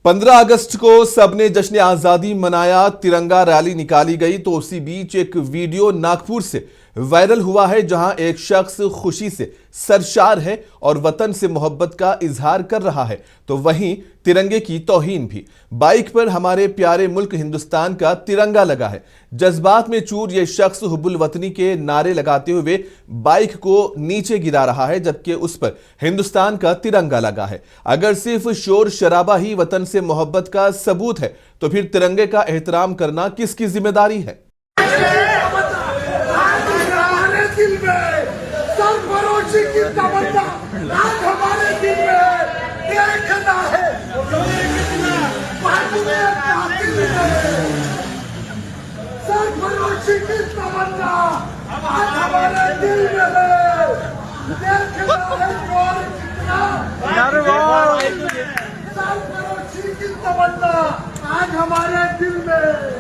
15 अगस्त को सबने जश्न आजादी मनाया, तिरंगा रैली निकाली गई। तो उसी बीच एक वीडियो नागपुर से वायरल हुआ है, जहां एक शख्स खुशी से सरशार है और वतन से मोहब्बत का इजहार कर रहा है, तो वहीं तिरंगे की तौहीन भी। बाइक पर हमारे प्यारे मुल्क हिंदुस्तान का तिरंगा लगा है। जज्बात में चूर ये शख्स हुब्बुल वतनी के नारे लगाते हुए बाइक को नीचे गिरा रहा है, जबकि उस पर हिंदुस्तान का तिरंगा लगा है। अगर सिर्फ शोर शराबा ही वतन से मोहब्बत का सबूत है, तो फिर तिरंगे का एहतराम करना किसकी जिम्मेदारी है? की तमन्ना आज हमारे दिल में देखना है, सरफरोशी की तमन्ना आज हमारे दिल में है, देखना है कौन कितना। सरफरोशी की तमन्ना आज हमारे दिल में